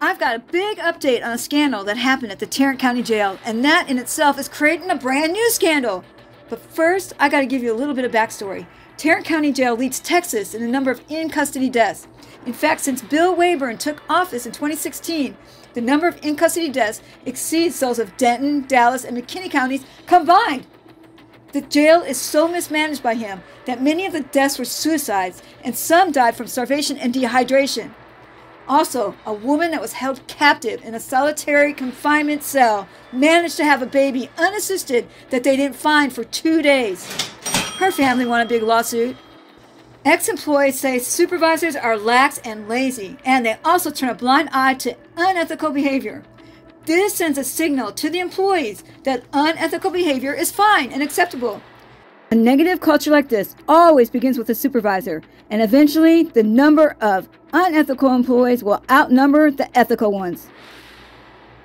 I've got a big update on a scandal that happened at the Tarrant County Jail, and that in itself is creating a brand new scandal. But first, I gotta give you a little bit of backstory. Tarrant County Jail leads Texas in the number of in-custody deaths. In fact, since Bill Wayburn took office in 2016, the number of in-custody deaths exceeds those of Denton, Dallas, and McKinney counties combined. The jail is so mismanaged by him that many of the deaths were suicides, and some died from starvation and dehydration. Also, a woman that was held captive in a solitary confinement cell managed to have a baby unassisted that they didn't find for 2 days. Her family won a big lawsuit. Ex-employees say supervisors are lax and lazy, and they also turn a blind eye to unethical behavior. This sends a signal to the employees that unethical behavior is fine and acceptable. A negative culture like this always begins with a supervisor, and eventually the number of unethical employees will outnumber the ethical ones.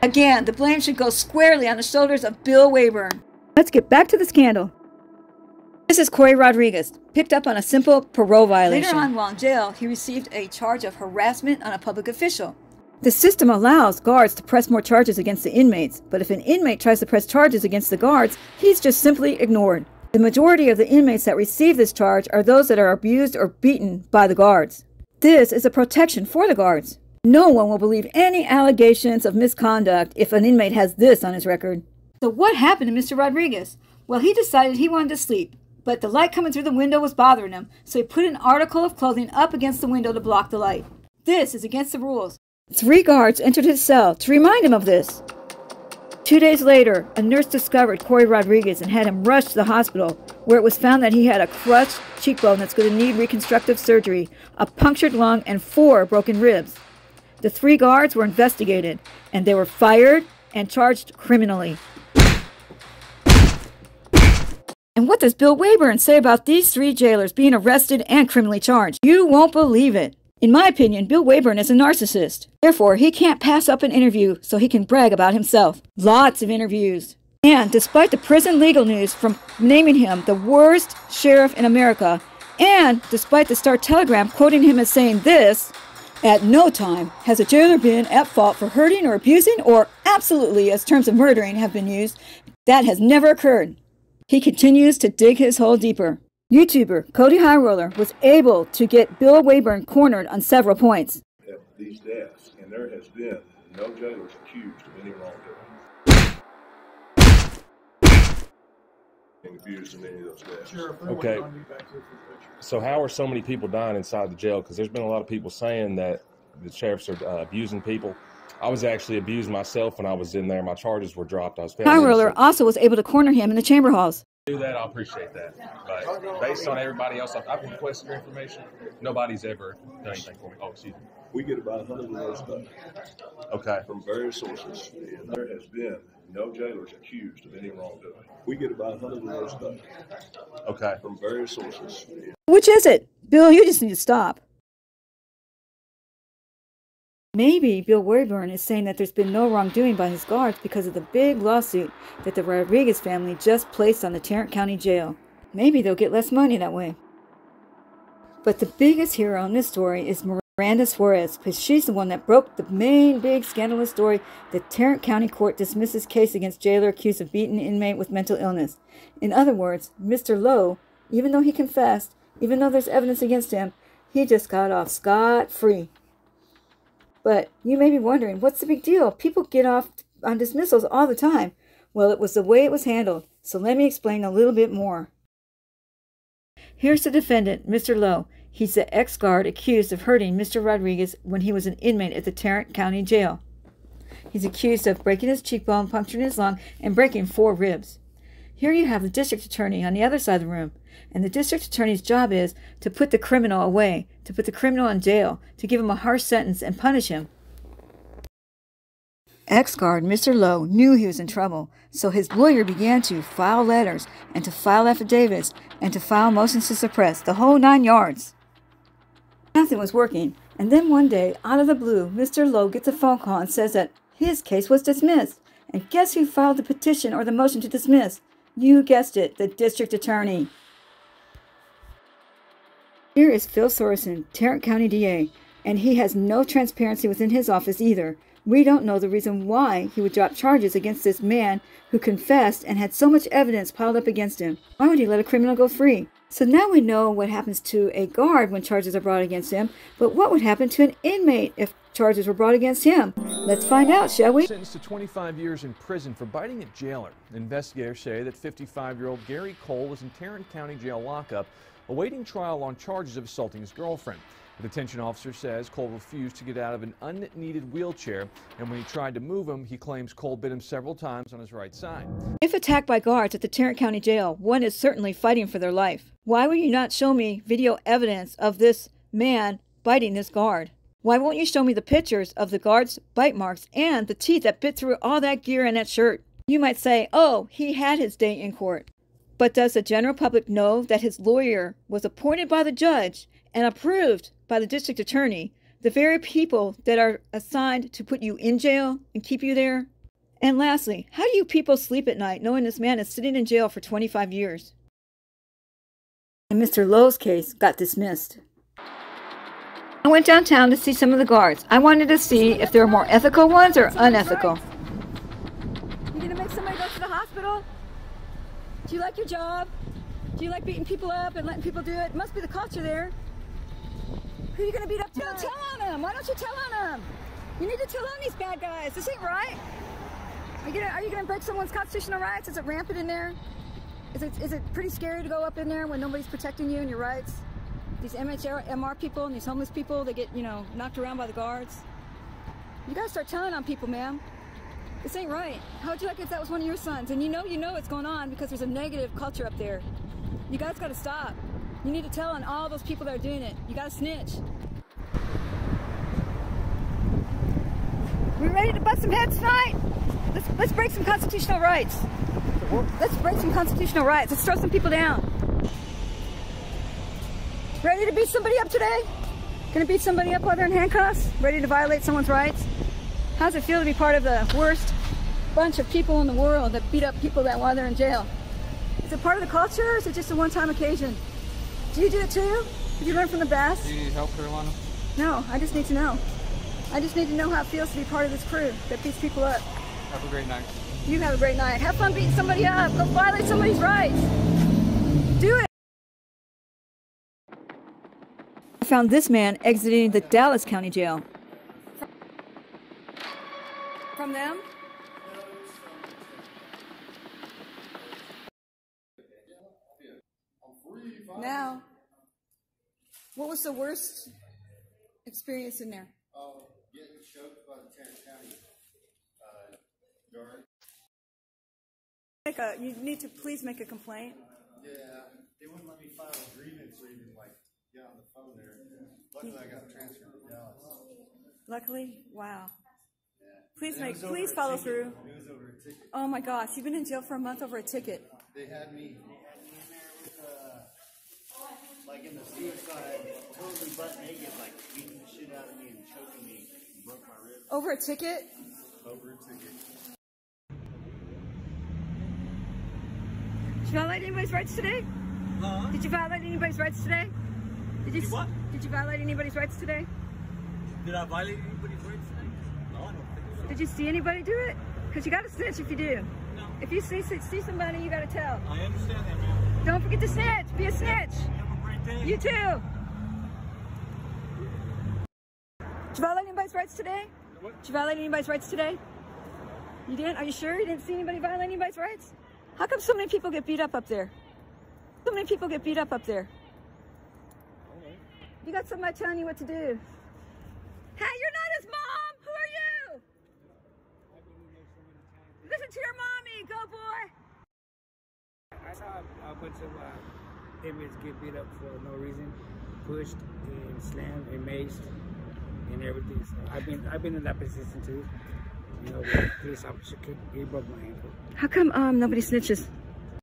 Again, the blame should go squarely on the shoulders of Bill Wayburn. Let's get back to the scandal. This is Corey Rodriguez, picked up on a simple parole violation. Later on, while in jail, he received a charge of harassment on a public official. The system allows guards to press more charges against the inmates, but if an inmate tries to press charges against the guards, he's just simply ignored. The majority of the inmates that receive this charge are those that are abused or beaten by the guards. This is a protection for the guards. No one will believe any allegations of misconduct if an inmate has this on his record. So what happened to Mr. Rodriguez? Well, he decided he wanted to sleep, but the light coming through the window was bothering him, so he put an article of clothing up against the window to block the light. This is against the rules. 3 guards entered his cell to remind him of this. 2 days later, a nurse discovered Corey Rodriguez and had him rushed to the hospital, where it was found that he had a crushed cheekbone that's going to need reconstructive surgery, a punctured lung, and 4 broken ribs. The 3 guards were investigated, and they were fired and charged criminally. And what does Bill Wayburn say about these 3 jailers being arrested and criminally charged? You won't believe it. In my opinion, Bill Wayburn is a narcissist. Therefore, he can't pass up an interview so he can brag about himself. Lots of interviews. And despite the prison legal news from naming him the worst sheriff in America, and despite the Star-Telegram quoting him as saying this, "At no time has a jailer been at fault for hurting or abusing or absolutely, as terms of murdering have been used, that has never occurred." He continues to dig his hole deeper. YouTuber Cody Highroller was able to get Bill Wayburn cornered on several points. At these deaths, and there has been no jailers accused of any wrongdoing. Being abused in any of those deaths. Okay. So how are so many people dying inside the jail? Because there's been a lot of people saying that the sheriffs are abusing people. I was actually abused myself when I was in there. My charges were dropped. Highroller also was able to corner him in the chamber halls. Do that, I appreciate that. But based on everybody else, I've requested your information. Nobody's ever done anything for me. Oh, excuse me. We get about 100 of those days. Okay. From various sources. And there has been no jailers accused of any wrongdoing. We get about 100 of those days. Okay. From various sources. Which is it? Bill, you just need to stop. Maybe Bill Wayburn is saying that there's been no wrongdoing by his guards because of the big lawsuit that the Rodriguez family just placed on the Tarrant County Jail. Maybe they'll get less money that way. But the biggest hero in this story is Miranda Suarez, because she's the one that broke the main big scandalous story that Tarrant County Court dismisses case against jailer accused of beating inmate with mental illness. In other words, Mr. Lowe, even though he confessed, even though there's evidence against him, he just got off scot-free. But you may be wondering, what's the big deal? People get off on dismissals all the time. Well, it was the way it was handled, so let me explain a little bit more. Here's the defendant, Mr. Lowe. He's the ex-guard accused of hurting Mr. Rodriguez when he was an inmate at the Tarrant County Jail. He's accused of breaking his cheekbone, puncturing his lung, and breaking 4 ribs. Here you have the district attorney on the other side of the room, and the district attorney's job is to put the criminal away, to put the criminal in jail, to give him a harsh sentence and punish him. Ex-guard Mr. Lowe knew he was in trouble, so his lawyer began to file letters and to file affidavits and to file motions to suppress, the whole 9 yards. Nothing was working, and then one day, out of the blue, Mr. Lowe gets a phone call and says that his case was dismissed. And guess who filed the petition or the motion to dismiss? You guessed it, the district attorney. Here is Phil Sorensen, Tarrant County DA. And he has no transparency within his office either. We don't know the reason why he would drop charges against this man who confessed and had so much evidence piled up against him. Why would he let a criminal go free? So now we know what happens to a guard when charges are brought against him, but what would happen to an inmate if charges were brought against him? Let's find out, shall we? Sentenced to 25 years in prison for biting a jailer. Investigators say that 55-year-old Gary Cole is in Tarrant County Jail lockup, awaiting trial on charges of assaulting his girlfriend. The detention officer says Cole refused to get out of an unneeded wheelchair, and when he tried to move him, he claims Cole bit him several times on his right side. If attacked by guards at the Tarrant County Jail, one is certainly fighting for their life. Why will you not show me video evidence of this man biting this guard? Why won't you show me the pictures of the guard's bite marks and the teeth that bit through all that gear and that shirt? You might say, oh, he had his day in court. But does the general public know that his lawyer was appointed by the judge and approved by the district attorney, the very people that are assigned to put you in jail and keep you there? And lastly, how do you people sleep at night knowing this man is sitting in jail for 25 years? And Mr. Lowe's case got dismissed. I went downtown to see some of the guards. I wanted to see if there were more ethical ones or unethical. You gonna make somebody go to the hospital? Do you like your job? Do you like beating people up and letting people do it? It must be the culture there. Who are you gonna beat up tonight? Tell on them. Why don't you tell on them? You need to tell on these bad guys. This ain't right. Are you gonna break someone's constitutional rights? Is it rampant in there? Is it pretty scary to go up in there when nobody's protecting you and your rights? These MR people and these homeless people, they get, knocked around by the guards. You gotta start telling on people, ma'am. This ain't right. How would you like if that was one of your sons? And you know what's going on because there's a negative culture up there. You guys gotta stop. You need to tell on all those people that are doing it. You gotta snitch. We ready to bust some heads tonight? Let's break some constitutional rights. Let's break some constitutional rights. Let's throw some people down. Ready to beat somebody up today? Gonna beat somebody up while they're in handcuffs? Ready to violate someone's rights? How does it feel to be part of the worst bunch of people in the world that beat up people while they're in jail? Is it part of the culture or is it just a one-time occasion? Do you do it too? Did you learn from the best? Do you need help, Carolina? No, I just need to know. I just need to know how it feels to be part of this crew that beats people up. Have a great night. You have a great night. Have fun beating somebody up. Go violate somebody's rights. Do it. I found this man exiting the Dallas County Jail. From them? Now, what was the worst experience in there? Getting choked by the Tarrant County guard. You need to please make a complaint. Yeah, they wouldn't let me file a grievance or even get on the phone there. Luckily, I got transferred to Dallas. Luckily, wow. Yeah. Please follow through. It was over a ticket. Oh my gosh, you've been in jail for a month over a ticket. They had me in there with in the suicide, totally butt naked, beating the shit out of me and choking me, and broke my ribs. Over a ticket? Over a ticket. Did you violate anybody's rights today? Huh? Did you violate anybody's rights today? Did you what? Did you violate anybody's rights today? Did I violate anybody's rights today? No, I don't think so. Did you see anybody do it? Because you got to snitch if you do. No. If you see somebody, you got to tell. I understand that, ma'am. Don't forget to snitch. Be a snitch. Have a great day. You too. Did you violate anybody's rights today? What? Did you violate anybody's rights today? You didn't? Are you sure you didn't see anybody violate anybody's rights? How come so many people get beat up there? So many people get beat up there. You got somebody telling you what to do. Hey, you're not his mom! Who are you? Listen to your mommy! Go, boy! I saw a bunch of inmates get beat up for no reason, pushed and slammed and maced and everything. So I've been in that position too. The police officer he broke my ankle. How come nobody snitches?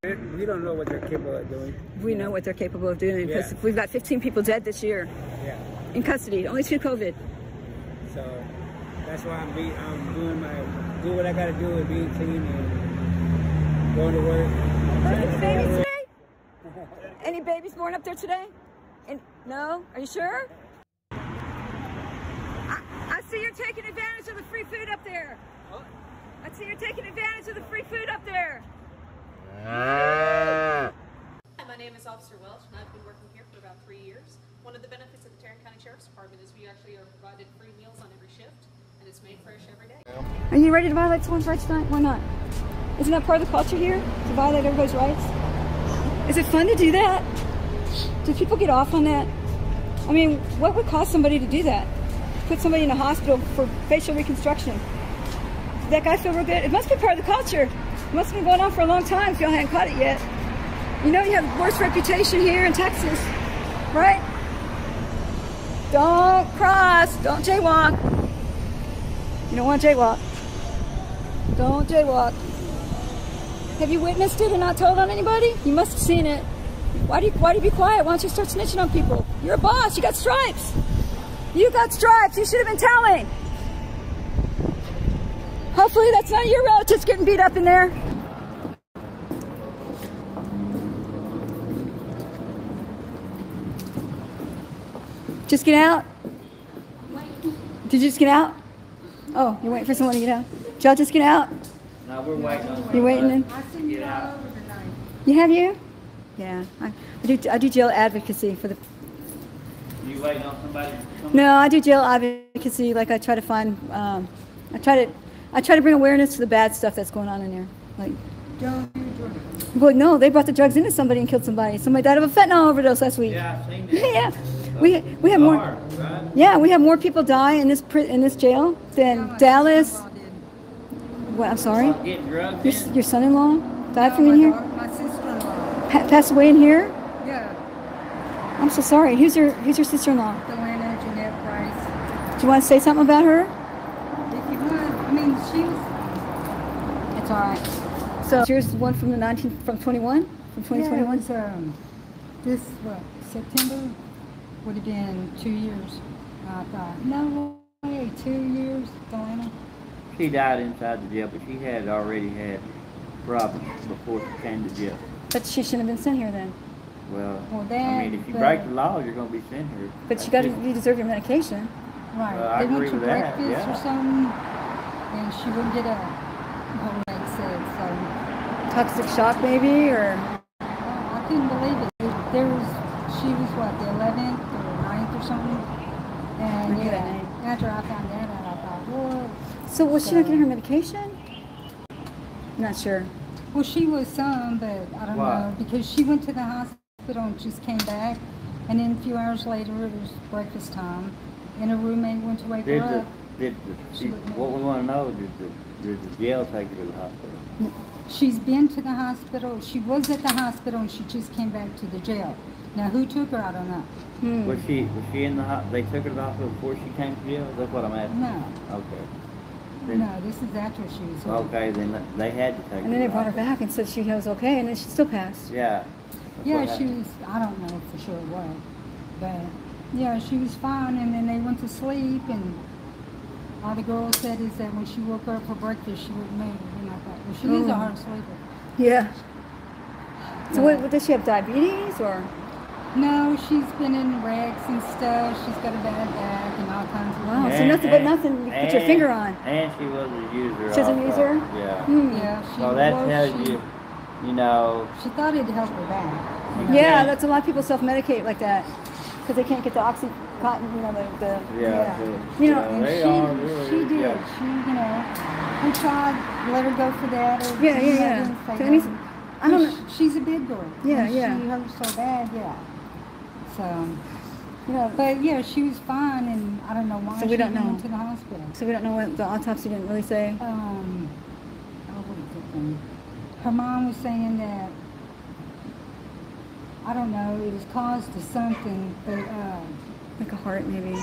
We don't know what they're capable of doing. We know what they're capable of doing because we've got 15 people dead this year. Yeah. In custody, only 2 COVID. So that's why I'm doing what I gotta do and being clean and going to work. Any babies today? Any babies born up there today? No? Are you sure? see you're taking advantage of the free food up there. What? I see you're taking advantage of the free food up there. Hi, my name is Officer Welch, and I've been working here for about 3 years. One of the benefits of the Tarrant County Sheriff's Department is we actually are provided free meals on every shift, and it's made fresh every day. Are you ready to violate someone's rights tonight? Why not? Isn't that part of the culture here? To violate everybody's rights? Is it fun to do that? Do people get off on that? I mean, what would cause somebody to do that? Put somebody in a hospital for facial reconstruction. Does that guy feel real good? It must be part of the culture. It must have been going on for a long time if y'all hadn't caught it yet. You know you have the worst reputation here in Texas, right? Don't cross, don't jaywalk. You don't want to jaywalk. Don't jaywalk. Have you witnessed it and not told on anybody? You must have seen it. Why do you be quiet? Why don't you start snitching on people? You're a boss, you got stripes. You got stripes, you should have been telling. Hopefully that's none of your relatives getting beat up in there. Just get out? Did you just get out? Oh, you're waiting for someone to get out. Did y'all just get out? No, we're waiting on You're waiting then? get out. You have you? Yeah. I do jail advocacy for the... You waiting on somebody to come? No, I do jail advocacy. Like I try to find... I try to bring awareness to the bad stuff that's going on in there. Like... Well, no, they brought the drugs into somebody and killed somebody. Somebody died of a fentanyl overdose last week. Yeah, I've seen that. Yeah. We have more. Right? Yeah, we have more people die in this jail than Dallas. What? I'm sorry. Getting drugs in? Your son-in-law died from in here. My sister-in-law. Passed away in here. Yeah. I'm so sorry. Who's your sister-in-law? Joanna Jeanette Price. Do you want to say something about her? If you want, I mean, she was. It's all right. So yours is one from 2021, from 2021. Yeah, it was, this September would have been 2 years. I thought, no way, 2 years, Joanna. She died inside the jail, but she had already had problems before she came to jail. But she shouldn't have been sent here then. Well, that, I mean, if you break the law, you're going to be sent here. But you deserve your medication. Right. Well, I they went agree to with that, breakfast yeah. or something, and she wouldn't get up. Her leg said so. Toxic shock, maybe, or I couldn't believe it. She was what, the 11th or 9th or something? And Forget that yeah, name. after I found that out, I thought, what? So was she not getting her medication? I'm not sure. Well, she was some, but I don't Why? know, because she went to the hospital and just came back, and then a few hours later it was breakfast time, and her roommate went to wake her up. What we want to know, did the jail take her to the hospital? She's been to the hospital. She was at the hospital, and she just came back to the jail. Now, who took her, I don't know. Was she in the hospital? They took her to the hospital before she came to jail? That's what I'm asking. No. Okay. Then, No, this is after she was here. Okay, then they had to take her. And then they to the brought her hospital. back and said she was okay, and then she still passed. Yeah. That's Yeah, what she happened. was, I don't know for sure what, but yeah, she was fine, and then they went to sleep, and all the girl said is that when she woke up for breakfast, she wouldn't move, and I thought, well, she is a hard sleeper. Yeah. So what does she have, diabetes, or? No, she's been in wrecks and stuff, she's got a bad back and all kinds of Wow, things. so nothing but nothing you put your finger on. And she was a user. She's a also. user? Yeah. Yeah, she So that was, tells you, you know, She thought it'd help her back. you know. Yeah, that's a lot of people self-medicate like that because they can't get the Oxycontin, you know, the yeah. You know, And they she, are really, she did. yeah. She, you know, we tried to let her go for that. Or Yeah, you know, yeah. didn't say So it means- no. I don't know. She's a big girl. Yeah, And yeah. She hurt so bad, yeah. So, You know, but yeah, she was fine, and I don't know why So we she don't even know. went to the hospital. so we don't know what the autopsy didn't really say. Oh, what is it then? Her mom was saying that, I don't know, it was caused to something, but Like a heart, maybe.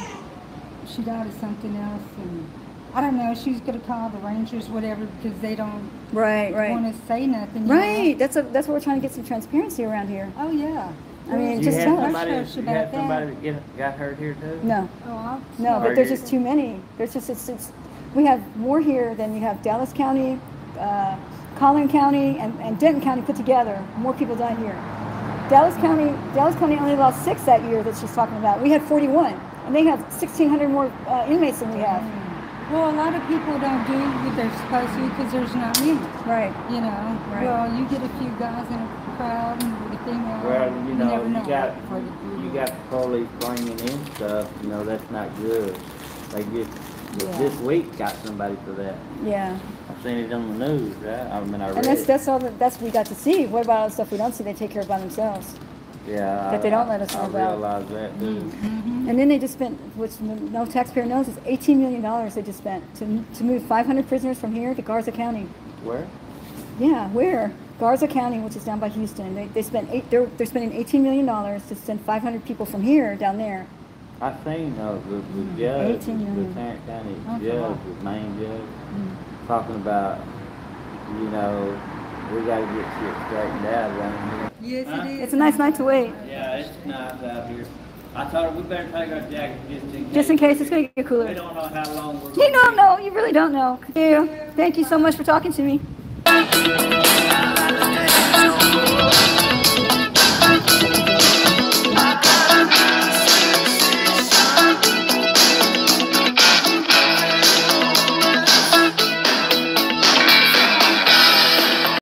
she died of something else, and I don't know, she was going to call the Rangers, whatever, because they don't Right, right. want to say nothing. you Right. know? That's what we're trying to get some transparency around here. Oh, yeah. I mean, you just had tell us. somebody, Hush-hush you about had that. somebody that got hurt here too? No, Oh, no, Are but there's you- just too many. There's just it's we have more here than you have Dallas County, Collin County, and Denton County put together. More people died here. Dallas County only lost 6 that year that she's talking about. We had 41, and they have 1,600 more inmates than we have. Well, a lot of people don't do what they're supposed to because there's not many. Right. You know. Right. Well, you get a few guys in a crowd and with a female. Well, you know, never you got before they do you it. got the police bringing in stuff. You know, that's not good. They just this week got somebody for that. Yeah. I've seen it on the news, right? I mean, I read And it. that's all that's we got to see. What about all the stuff we don't see? They take care of by themselves. Yeah, that they don't let us know I about. realize that too. And then they just spent, which no taxpayer knows, is $18 million they just spent to move 500 prisoners from here to Garza County. Where? Yeah, where? Garza County, which is down by Houston. They spent they're spending $18 million to send 500 people from here down there. I seen the judge, 18 million. the Tarrant County That's a judge, lot. the main judge, talking about, you know, we got to get shit straightened out around here. Yes, it is. It's a nice night to wait. Yeah, it's nice out here. I thought we better take our jackets Just in case it's going to get cooler. We don't know how long we're You don't know. You really don't know. Thank you so much for talking to me.